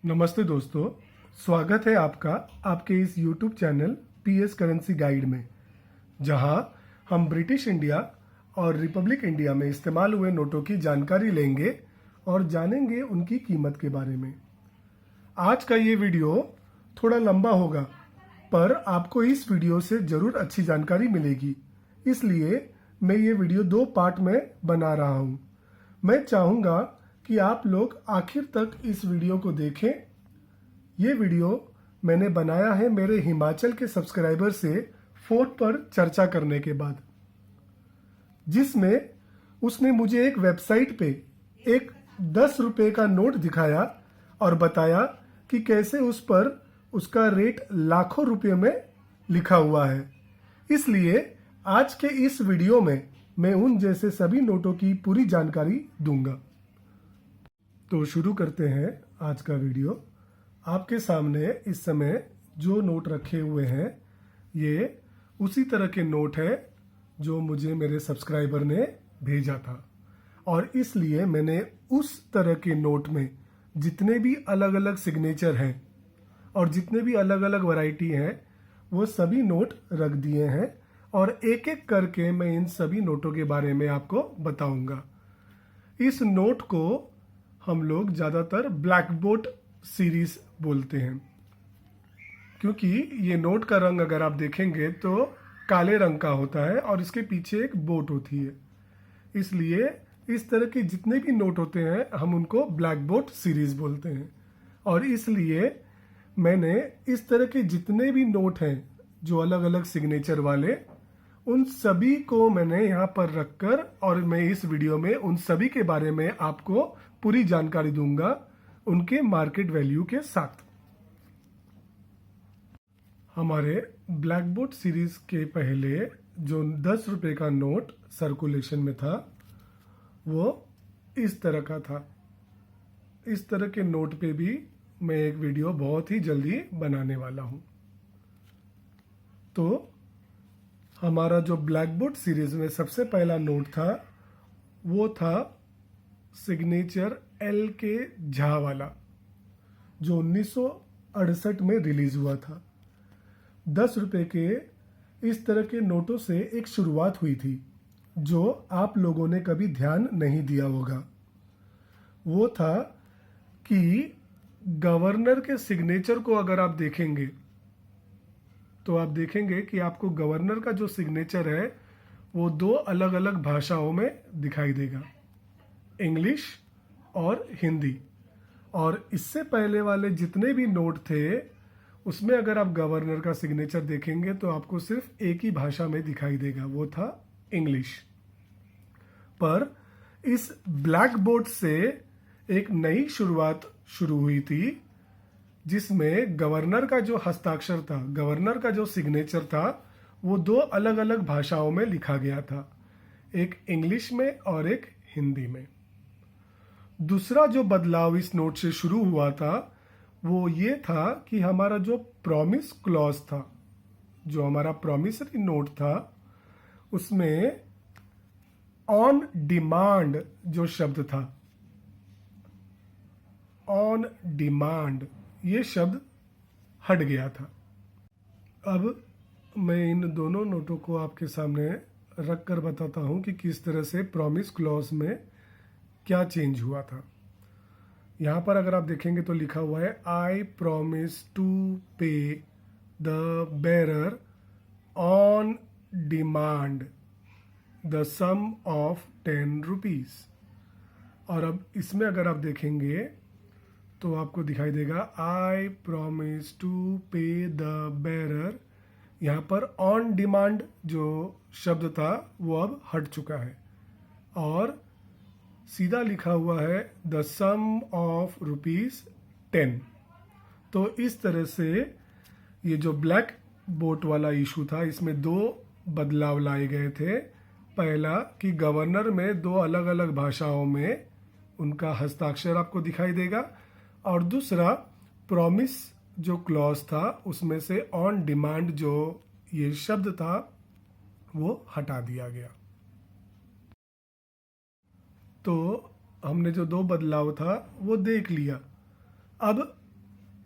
नमस्ते दोस्तों, स्वागत है आपका आपके इस YouTube channel PS currency guide में, जहां हम ब्रिटिश इंडिया और रिपब्लिक इंडिया में इस्तेमाल हुए नोटों की जानकारी लेंगे और जानेंगे उनकी कीमत के बारे में। आज का ये वीडियो थोड़ा लंबा होगा, पर आपको इस वीडियो से ज़रूर अच्छी जानकारी मिलेगी, इसलिए मैं ये वीडियो 2 पार्ट में बना रहा हूँ। मैं चाहूँगा कि आप लोग आखिर तक इस वीडियो को देखें। ये वीडियो मैंने बनाया है मेरे हिमाचल के सब्सक्राइबर से फोन पर चर्चा करने के बाद, जिसमें उसने मुझे एक वेबसाइट पे एक 10 रुपए का नोट दिखाया और बताया कि कैसे उस पर उसका रेट लाखों रुपए में लिखा हुआ है। इसलिए आज के इस वीडियो में मैं उन जैसे सभी नोटों की पूरी जानकारी दूंगा। तो शुरू करते हैं आज का वीडियो। आपके सामने इस समय जो नोट रखे हुए हैं, ये उसी तरह के नोट है जो मुझे मेरे सब्सक्राइबर ने भेजा था, और इसलिए मैंने उस तरह के नोट में जितने भी अलग अलग सिग्नेचर हैं और जितने भी अलग अलग वैरायटी हैं, वो सभी नोट रख दिए हैं और एक एक करके मैं इन सभी नोटों के बारे में आपको बताऊंगा। इस नोट को हम लोग ज़्यादातर ब्लैक बोट सीरीज बोलते हैं, क्योंकि ये नोट का रंग अगर आप देखेंगे तो काले रंग का होता है और इसके पीछे एक बोट होती है। इसलिए इस तरह के जितने भी नोट होते हैं हम उनको ब्लैक बोट सीरीज बोलते हैं। और इसलिए मैंने इस तरह के जितने भी नोट हैं जो अलग अलग सिग्नेचर वाले, उन सभी को मैंने यहाँ पर रखकर और मैं इस वीडियो में उन सभी के बारे में आपको पूरी जानकारी दूंगा, उनके मार्केट वैल्यू के साथ। हमारे ब्लैक बोर्ड सीरीज के पहले जो 10 रुपए का नोट सर्कुलेशन में था, वो इस तरह का था। इस तरह के नोट पे भी मैं एक वीडियो बहुत ही जल्दी बनाने वाला हूं। तो हमारा जो ब्लैक बोर्ड सीरीज में सबसे पहला नोट था, वो था सिग्नेचर LK झा वाला, जो 1968 में रिलीज हुआ था। 10 रुपए के इस तरह के नोटों से एक शुरुआत हुई थी जो आप लोगों ने कभी ध्यान नहीं दिया होगा। वो था कि गवर्नर के सिग्नेचर को अगर आप देखेंगे तो आप देखेंगे कि आपको गवर्नर का जो सिग्नेचर है वो 2 अलग अलग भाषाओं में दिखाई देगा, इंग्लिश और हिंदी। और इससे पहले वाले जितने भी नोट थे उसमें अगर आप गवर्नर का सिग्नेचर देखेंगे तो आपको सिर्फ एक ही भाषा में दिखाई देगा, वो था इंग्लिश। पर इस ब्लैक बोर्ड से एक नई शुरुआत शुरू हुई थी, जिसमें गवर्नर का जो हस्ताक्षर था, गवर्नर का जो सिग्नेचर था, वो 2 अलग अलग भाषाओं में लिखा गया था, एक इंग्लिश में और एक हिंदी में। दूसरा जो बदलाव इस नोट से शुरू हुआ था वो ये था कि हमारा जो प्रॉमिस क्लॉज था, जो हमारा प्रॉमिसरी नोट था, उसमें ऑन डिमांड जो शब्द था, ऑन डिमांड, ये शब्द हट गया था। अब मैं इन दोनों नोटों को आपके सामने रख कर बताता हूं कि किस तरह से प्रॉमिस क्लॉज में क्या चेंज हुआ था। यहाँ पर अगर आप देखेंगे तो लिखा हुआ है, I promise to pay the bearer on demand the sum of 10 rupees. और अब इसमें अगर आप देखेंगे तो आपको दिखाई देगा, आई promise to pay the bearer. यहाँ पर ऑन डिमांड जो शब्द था वो अब हट चुका है और सीधा लिखा हुआ है द सम ऑफ ₹10। तो इस तरह से ये जो ब्लैक बोट वाला इशू था, इसमें 2 बदलाव लाए गए थे। पहला कि गवर्नर में 2 अलग अलग भाषाओं में उनका हस्ताक्षर आपको दिखाई देगा, और दूसरा प्रॉमिस जो क्लॉज था उसमें से ऑन डिमांड जो ये शब्द था वो हटा दिया गया। तो हमने जो 2 बदलाव था वो देख लिया। अब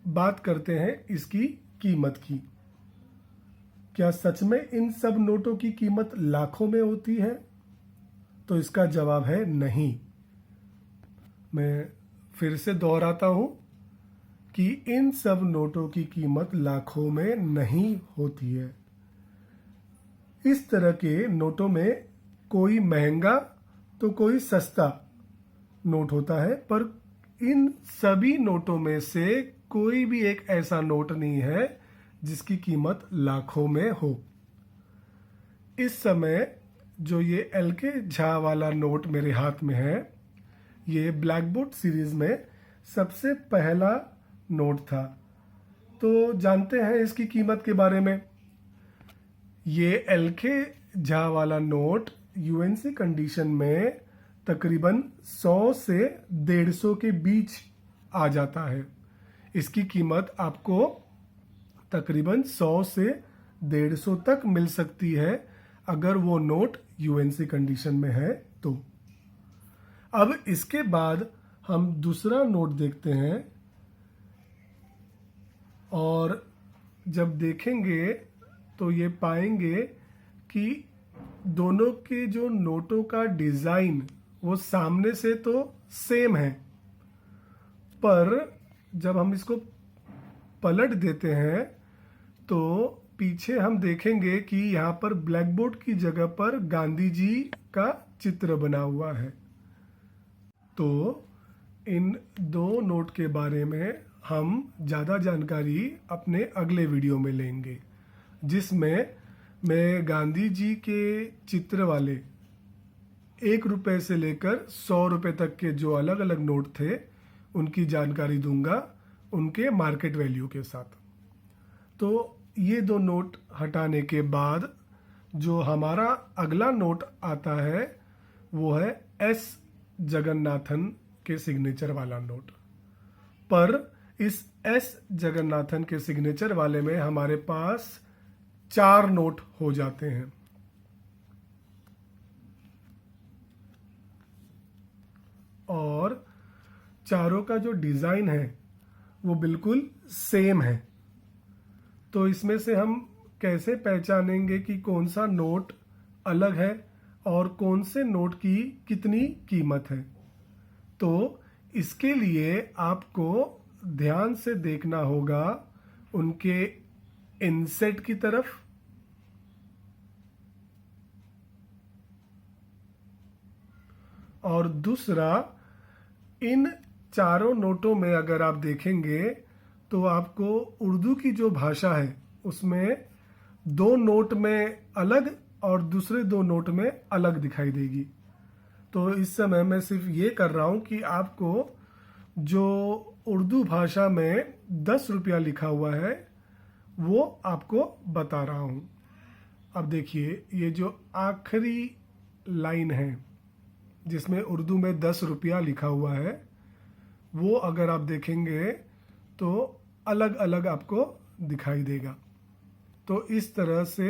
बात करते हैं इसकी कीमत की। क्या सच में इन सब नोटों की कीमत लाखों में होती है? तो इसका जवाब है नहीं। मैं फिर से दोहराता हूं कि इन सब नोटों की कीमत लाखों में नहीं होती है। इस तरह के नोटों में कोई महंगा तो कोई सस्ता नोट होता है, पर इन सभी नोटों में से कोई भी एक ऐसा नोट नहीं है जिसकी कीमत लाखों में हो। इस समय जो ये LK झा वाला नोट मेरे हाथ में है, ये ब्लैकबोर्ड सीरीज में सबसे पहला नोट था। तो जानते हैं इसकी कीमत के बारे में। ये LK झा वाला नोट UNC कंडीशन में तकरीबन 100 से 150 के बीच आ जाता है। इसकी कीमत आपको तकरीबन 100 से 150 तक मिल सकती है अगर वो नोट UNC कंडीशन में है तो। अब इसके बाद हम दूसरा नोट देखते हैं, और जब देखेंगे तो ये पाएंगे कि दोनों के जो नोटों का डिजाइन वो सामने से तो सेम है, पर जब हम इसको पलट देते हैं तो पीछे हम देखेंगे कि यहाँ पर ब्लैकबोर्ड की जगह पर गांधी जी का चित्र बना हुआ है। तो इन दो नोट के बारे में हम ज़्यादा जानकारी अपने अगले वीडियो में लेंगे, जिसमें मैं गांधी जी के चित्र वाले 1 रुपये से लेकर 100 रुपये तक के जो अलग अलग नोट थे उनकी जानकारी दूंगा, उनके मार्केट वैल्यू के साथ। तो ये दो नोट हटाने के बाद जो हमारा अगला नोट आता है वो है S जगन्नाथन के सिग्नेचर वाला नोट। पर इस S जगन्नाथन के सिग्नेचर वाले में हमारे पास 4 नोट हो जाते हैं। और चारों का जो डिजाइन है वो बिल्कुल सेम है। तो इसमें से हम कैसे पहचानेंगे कि कौन सा नोट अलग है और कौन से नोट की कितनी कीमत है? तो इसके लिए आपको ध्यान से देखना होगा उनके इनसेट की तरफ, और दूसरा इन चारों नोटों में अगर आप देखेंगे तो आपको उर्दू की जो भाषा है उसमें 2 नोट में अलग और दूसरे 2 नोट में अलग दिखाई देगी। तो इस समय मैं सिर्फ ये कर रहा हूं कि आपको जो उर्दू भाषा में 10 रुपया लिखा हुआ है वो आपको बता रहा हूं। अब देखिए, ये जो आखिरी लाइन है जिसमें उर्दू में 10 रुपया लिखा हुआ है, वो अगर आप देखेंगे तो अलग अलग आपको दिखाई देगा। तो इस तरह से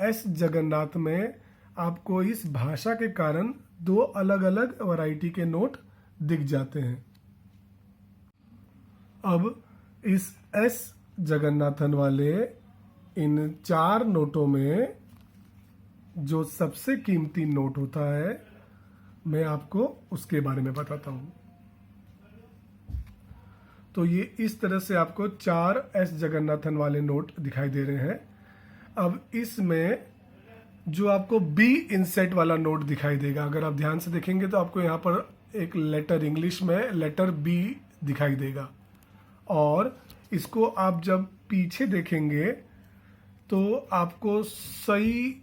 S जगन्नाथ में आपको इस भाषा के कारण 2 अलग अलग वैरायटी के नोट दिख जाते हैं। अब इस S जगन्नाथन वाले इन 4 नोटों में जो सबसे कीमती नोट होता है, मैं आपको उसके बारे में बताता हूं। तो ये इस तरह से आपको 4 S जगन्नाथन वाले नोट दिखाई दे रहे हैं। अब इसमें जो आपको B इंसेट वाला नोट दिखाई देगा, अगर आप ध्यान से देखेंगे तो आपको यहाँ पर एक लेटर, इंग्लिश में लेटर B दिखाई देगा, और इसको आप जब पीछे देखेंगे तो आपको सही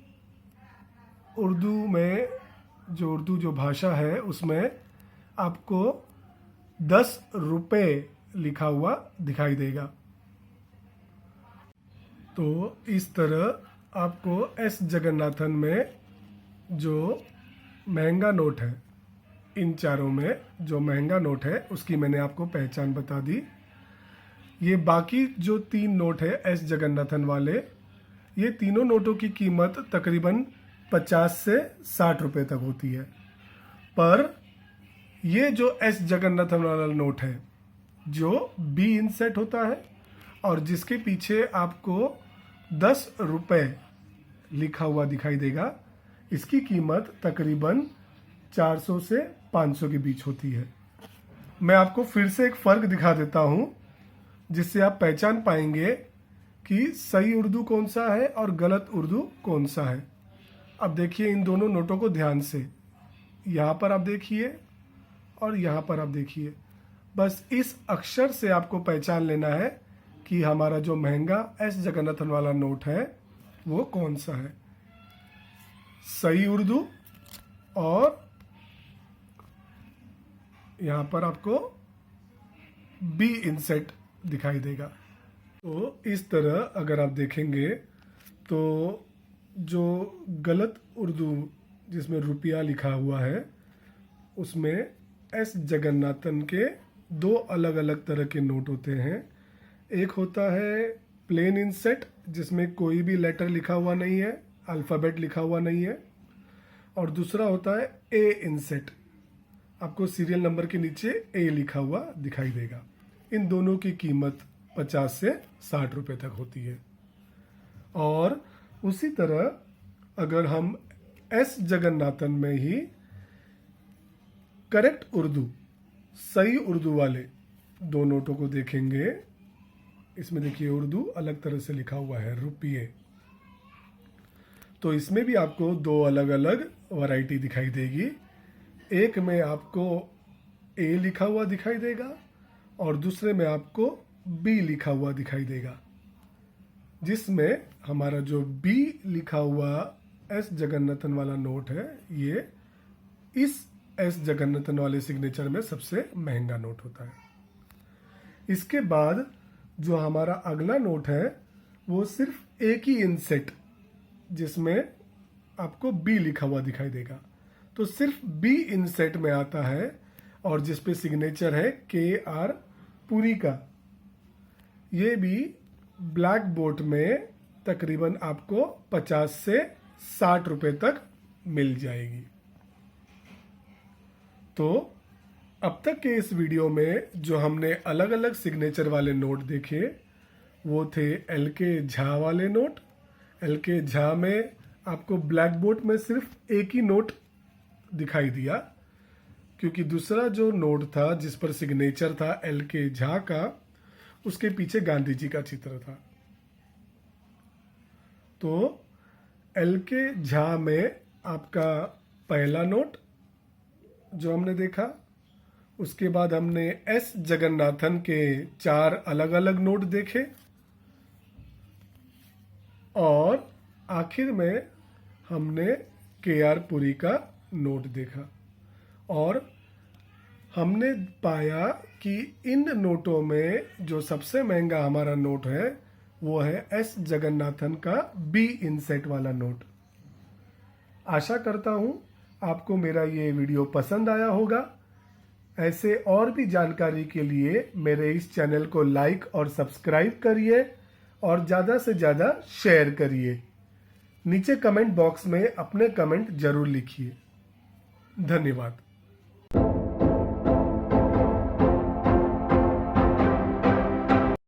उर्दू में जो भाषा है उसमें आपको 10 रुपये लिखा हुआ दिखाई देगा। तो इस तरह आपको S जगन्नाथन में जो महंगा नोट है, इन चारों में जो महंगा नोट है उसकी मैंने आपको पहचान बता दी। ये बाकी जो 3 नोट है S जगन्नाथन वाले, ये तीनों नोटों की कीमत तकरीबन 50 से 60 रुपए तक होती है। पर ये जो S जगन्नाथन वाला नोट है जो बी इंसेट होता है और जिसके पीछे आपको 10 रुपए लिखा हुआ दिखाई देगा, इसकी कीमत तकरीबन 400 से 500 के बीच होती है। मैं आपको फिर से एक फ़र्क दिखा देता हूं जिससे आप पहचान पाएंगे कि सही उर्दू कौन सा है और गलत उर्दू कौन सा है। अब देखिए इन दोनों नोटों को ध्यान से, यहाँ पर आप देखिए और यहाँ पर आप देखिए। बस इस अक्षर से आपको पहचान लेना है कि हमारा जो महंगा एस जगन्नाथन वाला नोट है वो कौन सा है। सही उर्दू और यहाँ पर आपको बी इंसेट दिखाई देगा। तो इस तरह अगर आप देखेंगे तो जो गलत उर्दू जिसमें रुपया लिखा हुआ है उसमें एस जगन्नाथन के 2 अलग अलग तरह के नोट होते हैं। एक होता है प्लेन इंसेट जिसमें कोई भी लेटर लिखा हुआ नहीं है, अल्फ़ाबेट लिखा हुआ नहीं है, और दूसरा होता है ए इंसेट, आपको सीरियल नंबर के नीचे ए लिखा हुआ दिखाई देगा। इन दोनों की कीमत 50 से 60 रुपए तक होती है। और उसी तरह अगर हम एस जगन्नाथन में ही करेक्ट उर्दू, सही उर्दू वाले 2 नोटों को देखेंगे, इसमें देखिए उर्दू अलग तरह से लिखा हुआ है रुपये, तो इसमें भी आपको 2 अलग अलग वैरायटी दिखाई देगी। एक में आपको ए लिखा हुआ दिखाई देगा और दूसरे में आपको बी लिखा हुआ दिखाई देगा, जिसमें हमारा जो बी लिखा हुआ एस जगन्नाथन वाला नोट है ये इस एस जगन्नाथन वाले सिग्नेचर में सबसे महंगा नोट होता है। इसके बाद जो हमारा अगला नोट है वो सिर्फ एक ही इंसेट जिसमें आपको बी लिखा हुआ दिखाई देगा, तो सिर्फ बी इंसेट में आता है और जिस पे सिग्नेचर है KR पुरी का। ये भी ब्लैक बोर्ड में तकरीबन आपको 50 से 60 रुपए तक मिल जाएगी। तो अब तक के इस वीडियो में जो हमने अलग अलग सिग्नेचर वाले नोट देखे वो थे LK झा वाले नोट। LK झा में आपको ब्लैक बोर्ड में सिर्फ एक ही नोट दिखाई दिया, क्योंकि दूसरा जो नोट था जिस पर सिग्नेचर था LK झा का, उसके पीछे गांधी जी का चित्र था। तो LK झा में आपका पहला नोट जो हमने देखा, उसके बाद हमने एस जगन्नाथन के 4 अलग अलग नोट देखे और आखिर में हमने KR पुरी का नोट देखा। और हमने पाया कि इन नोटों में जो सबसे महंगा हमारा नोट है वो है एस जगन्नाथन का बी इंसेट वाला नोट। आशा करता हूं आपको मेरा ये वीडियो पसंद आया होगा। ऐसे और भी जानकारी के लिए मेरे इस चैनल को लाइक और सब्सक्राइब करिए और ज़्यादा से ज़्यादा शेयर करिए। नीचे कमेंट बॉक्स में अपने कमेंट जरूर लिखिए। धन्यवाद।